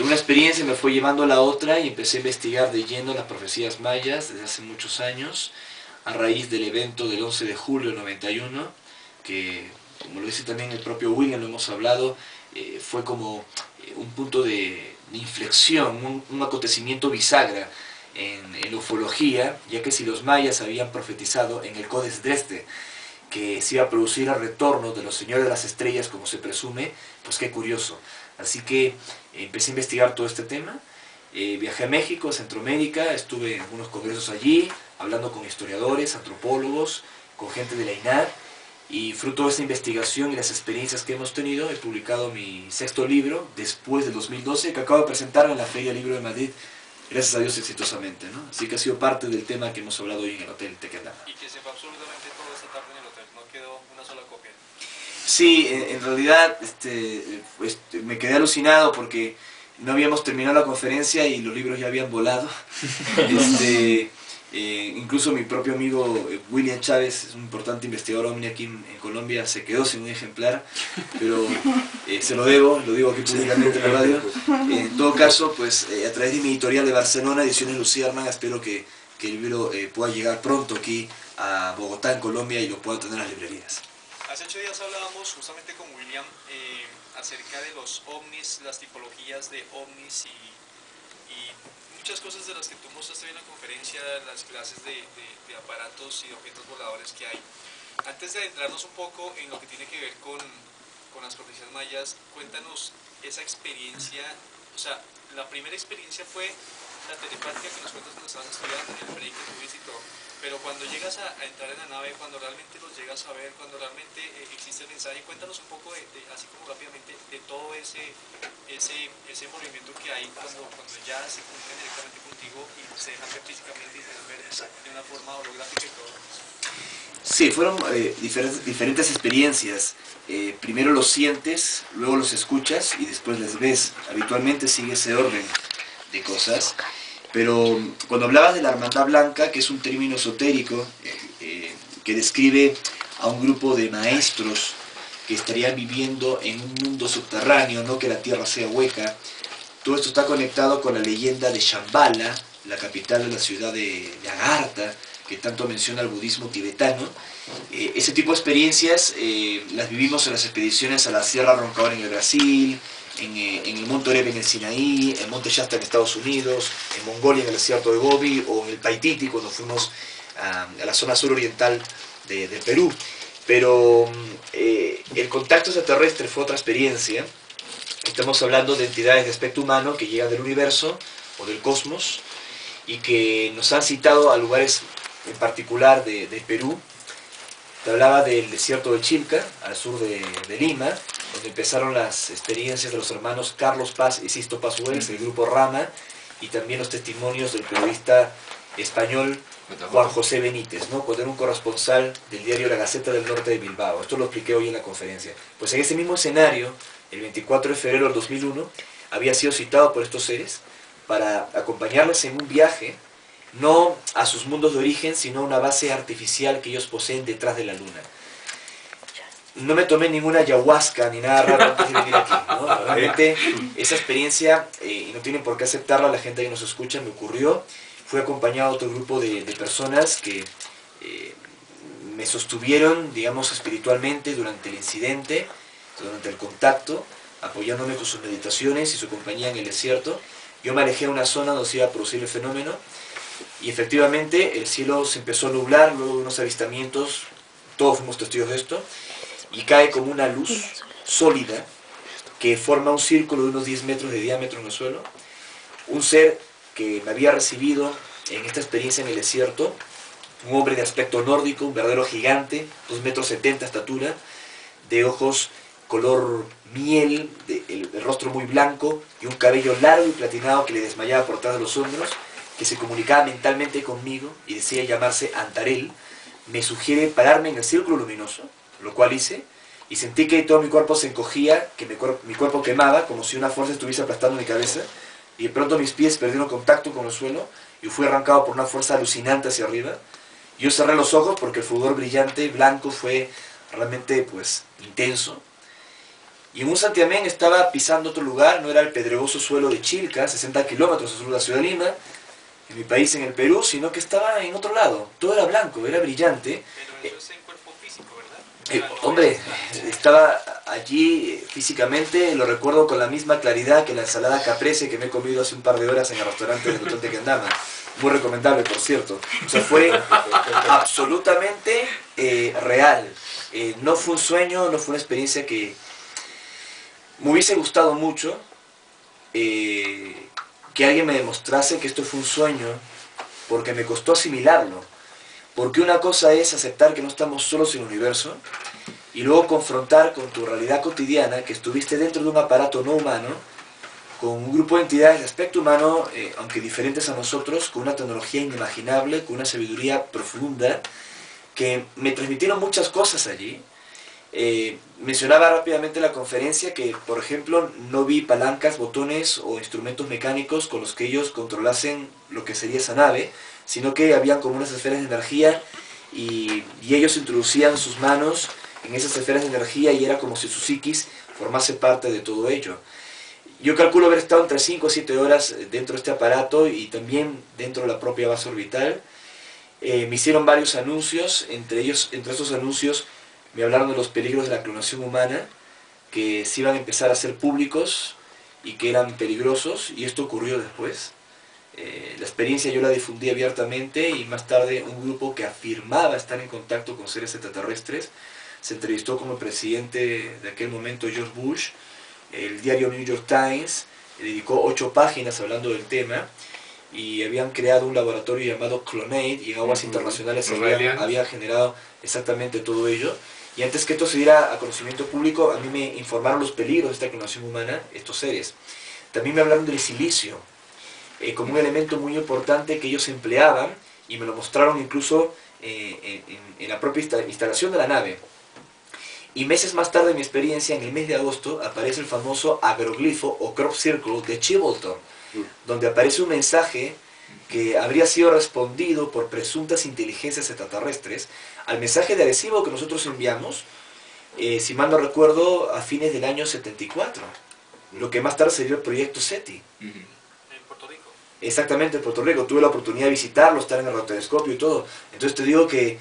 una experiencia me fue llevando a la otra y empecé a investigar de lleno las profecías mayas desde hace muchos años, a raíz del evento del 11 de julio del 91, que, como lo dice también el propio William, lo hemos hablado, fue como un punto de inflexión, un acontecimiento bisagra en la ufología, ya que si los mayas habían profetizado en el Codex Dresde que se iba a producir el retorno de los señores de las estrellas, como se presume, pues qué curioso. Así que empecé a investigar todo este tema, viajé a México, a Centroamérica, estuve en algunos congresos allí, hablando con historiadores, antropólogos, con gente de la INAH, y fruto de esta investigación y las experiencias que hemos tenido, he publicado mi 6º libro, después del 2012, que acabo de presentar en la Feria del Libro de Madrid, gracias a Dios exitosamente, ¿no? Así que ha sido parte del tema que hemos hablado hoy en el Hotel Tequendama. Y que se fue absolutamente toda esta tarde en el hotel, no quedó una sola copia. Sí, en realidad me quedé alucinado porque no habíamos terminado la conferencia y los libros ya habían volado. Incluso mi propio amigo William Chávez, es un importante investigador OVNI aquí en Colombia, se quedó sin un ejemplar, pero se lo debo, lo digo aquí públicamente en la radio. En todo caso, pues a través de mi editorial de Barcelona, Ediciones Luciérnaga, espero que el libro pueda llegar pronto aquí a Bogotá, en Colombia, y lo pueda tener en las librerías. Hace 8 días hablábamos justamente con William acerca de los ovnis, las tipologías de ovnis y muchas cosas de las que tú mostraste en la conferencia, las clases de aparatos y de objetos voladores que hay. Antes de adentrarnos un poco en lo que tiene que ver con las profecías mayas, cuéntanos esa experiencia, o sea, la primera experiencia fue la telepática que nos cuentas cuando estabas estudiando, el break que tuviste y todo, pero cuando llegas a entrar en la nave, cuando realmente los llegas a ver, cuando realmente existe el mensaje, cuéntanos un poco así como rápidamente, de todo ese movimiento que hay cuando ya se comunican directamente contigo y se dejan ver físicamente y se dejan ver de una forma holográfica y todo. Sí, fueron diferentes experiencias. Primero los sientes, luego los escuchas y después les ves. Habitualmente sigue ese orden de cosas. Pero cuando hablabas de la Hermandad Blanca, que es un término esotérico que describe a un grupo de maestros que estarían viviendo en un mundo subterráneo, no que la tierra sea hueca, todo esto está conectado con la leyenda de Shambhala, la capital de la ciudad de Agartha, que tanto menciona el budismo tibetano. Ese tipo de experiencias las vivimos en las expediciones a la Sierra Roncador en el Brasil, en el Monte Oreb en el Sinaí, en Monte Shasta en Estados Unidos, en Mongolia en el desierto de Gobi, o en el Paititi cuando fuimos a la zona suroriental de Perú. Pero el contacto extraterrestre fue otra experiencia. Estamos hablando de entidades de aspecto humano que llegan del universo o del cosmos y que nos han citado a lugares en particular de Perú. Te hablaba del desierto de Chilca, al sur de Lima, donde empezaron las experiencias de los hermanos Carlos Paz y Sisto Paz Wells, del grupo Rama, y también los testimonios del periodista español Juan José Benítez, ¿no? Cuando era un corresponsal del diario La Gaceta del Norte de Bilbao. Esto lo expliqué hoy en la conferencia. Pues en ese mismo escenario, el 24 de febrero del 2001, había sido citado por estos seres para acompañarles en un viaje, no a sus mundos de origen, sino a una base artificial que ellos poseen detrás de la luna. No me tomé ninguna ayahuasca ni nada raro antes de venir aquí, ¿no? Realmente esa experiencia, y no tienen por qué aceptarla la gente que nos escucha, me ocurrió. Fui acompañado de otro grupo de personas que me sostuvieron, digamos, espiritualmente durante el incidente, durante el contacto, apoyándome con sus meditaciones y su compañía en el desierto. Yo me alejé de una zona donde se iba a producir el fenómeno y efectivamente el cielo se empezó a nublar, luego de unos avistamientos, todos fuimos testigos de esto, y cae como una luz sólida que forma un círculo de unos 10 metros de diámetro en el suelo. Un ser que me había recibido en esta experiencia en el desierto, un hombre de aspecto nórdico, un verdadero gigante, 2,70 metros de estatura, de ojos color miel, el rostro muy blanco y un cabello largo y platinado que le desmayaba por detrás de los hombros, que se comunicaba mentalmente conmigo y decía llamarse Antarel. Me sugiere pararme en el círculo luminoso, lo cual hice, y sentí que todo mi cuerpo se encogía, que mi cuerpo quemaba, como si una fuerza estuviese aplastando mi cabeza, y de pronto mis pies perdieron contacto con el suelo, y fui arrancado por una fuerza alucinante hacia arriba. Yo cerré los ojos porque el fulgor brillante, blanco, fue realmente, pues, intenso. Y en un santiamén estaba pisando otro lugar, no era el pedregoso suelo de Chilca, 60 kilómetros al sur de la ciudad de Lima, en mi país, en el Perú, sino que estaba en otro lado. Todo era blanco, era brillante. Pero eso es en cuerpo físico, ¿verdad? Hombre, estaba allí físicamente, lo recuerdo con la misma claridad que la ensalada caprese que me he comido hace un par de horas en el restaurante del Hotel de Kendama. Muy recomendable, por cierto. O sea, fue absolutamente real. No fue un sueño, no fue una experiencia que me hubiese gustado mucho que alguien me demostrase que esto fue un sueño, porque me costó asimilarlo. Porque una cosa es aceptar que no estamos solos en el universo, y luego confrontar con tu realidad cotidiana que estuviste dentro de un aparato no humano, con un grupo de entidades de aspecto humano, aunque diferentes a nosotros, con una tecnología inimaginable, con una sabiduría profunda, que me transmitieron muchas cosas allí. Mencionaba rápidamente en la conferencia que, por ejemplo, no vi palancas, botones o instrumentos mecánicos con los que ellos controlasen lo que sería esa nave, sino que habían como unas esferas de energía y ellos introducían sus manos en esas esferas de energía y era como si su psiquis formase parte de todo ello. Yo calculo haber estado entre 5 o 7 horas dentro de este aparato y también dentro de la propia base orbital. Me hicieron varios anuncios, entre esos anuncios me hablaron de los peligros de la clonación humana, que se iban a empezar a ser públicos y que eran peligrosos, y esto ocurrió después. La experiencia yo la difundí abiertamente y más tarde un grupo que afirmaba estar en contacto con seres extraterrestres se entrevistó con el presidente de aquel momento, George Bush. El diario New York Times dedicó 8 páginas hablando del tema y habían creado un laboratorio llamado Clonate y en aguas internacionales habían generado exactamente todo ello. Y antes que esto se diera a conocimiento público, a mí me informaron los peligros de esta clonación humana, estos seres. También me hablaron del silicio, como un elemento muy importante que ellos empleaban, y me lo mostraron incluso en la propia instalación de la nave. Y meses más tarde en mi experiencia, en el mes de agosto, aparece el famoso agroglifo o crop circle de Chilbolton, donde aparece un mensaje que habría sido respondido por presuntas inteligencias extraterrestres al mensaje de adhesivo que nosotros enviamos, si mal no recuerdo, a fines del año 74, lo que más tarde sería el proyecto SETI. En Puerto Rico. Exactamente, en Puerto Rico. Tuve la oportunidad de visitarlo, estar en el radiotelescopio y todo. Entonces te digo que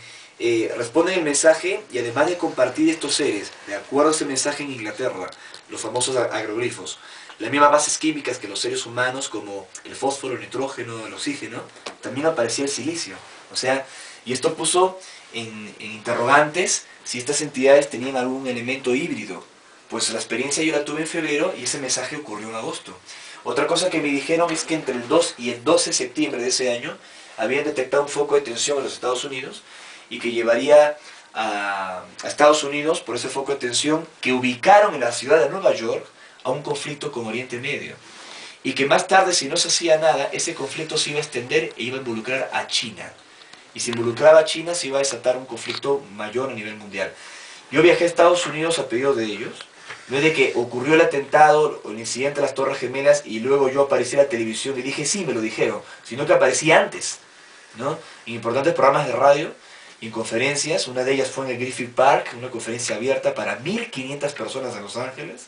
responden el mensaje y además de compartir estos seres, de acuerdo a ese mensaje en Inglaterra, los famosos agroglifos, las mismas bases químicas que los seres humanos, como el fósforo, el nitrógeno, el oxígeno, también aparecía el silicio. O sea, y esto puso en interrogantes si estas entidades tenían algún elemento híbrido. Pues la experiencia yo la tuve en febrero y ese mensaje ocurrió en agosto. Otra cosa que me dijeron es que entre el 2 y el 12 de septiembre de ese año habían detectado un foco de tensión en los Estados Unidos y que llevaría a Estados Unidos por ese foco de tensión que ubicaron en la ciudad de Nueva York a un conflicto con Oriente Medio. Y que más tarde, si no se hacía nada, ese conflicto se iba a extender e iba a involucrar a China. Y si involucraba a China, se iba a desatar un conflicto mayor a nivel mundial. Yo viajé a Estados Unidos a pedido de ellos. No es de que ocurrió el atentado o el incidente de las Torres Gemelas y luego yo aparecí en la televisión y dije, sí, me lo dijeron, sino que aparecí antes, ¿no? En importantes programas de radio y en conferencias. Una de ellas fue en el Griffith Park, una conferencia abierta para 1500 personas en Los Ángeles.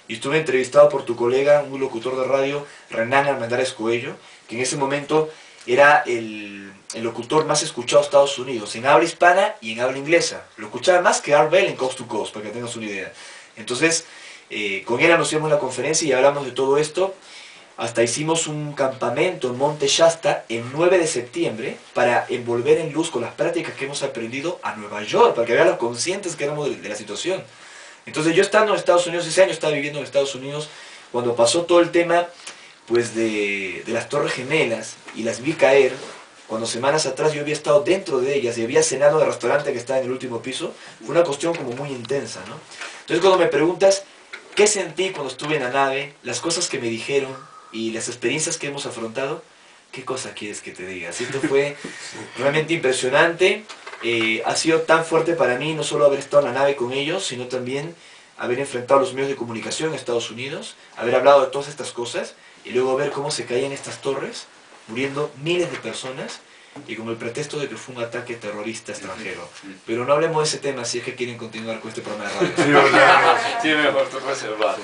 Y estuve entrevistado por tu colega, un locutor de radio, Renan Armendáriz Coello, que en ese momento era el locutor más escuchado de Estados Unidos, en habla hispana y en habla inglesa. Lo escuchaba más que Art Bell en Coast to Coast, para que tengas una idea. Entonces, con él anunciamos la conferencia y hablamos de todo esto. Hasta hicimos un campamento en Monte Shasta el 9 de septiembre para envolver en luz con las prácticas que hemos aprendido a Nueva York, para que vean los conscientes que éramos de la situación. Entonces yo estando en Estados Unidos, ese año estaba viviendo en Estados Unidos, cuando pasó todo el tema pues de las Torres Gemelas y las vi caer, cuando semanas atrás yo había estado dentro de ellas y había cenado en el restaurante que estaba en el último piso, fue una cuestión como muy intensa, ¿no? Entonces cuando me preguntas qué sentí cuando estuve en la nave, las cosas que me dijeron y las experiencias que hemos afrontado, ¿qué cosa quieres que te diga? Esto fue realmente impresionante. Ha sido tan fuerte para mí no solo haber estado en la nave con ellos, sino también haber enfrentado los medios de comunicación en Estados Unidos, haber hablado de todas estas cosas y luego ver cómo se caían estas torres, muriendo miles de personas y con el pretexto de que fue un ataque terrorista extranjero. Pero no hablemos de ese tema si es que quieren continuar con este programa de radio. Sí, mejor tú reservado.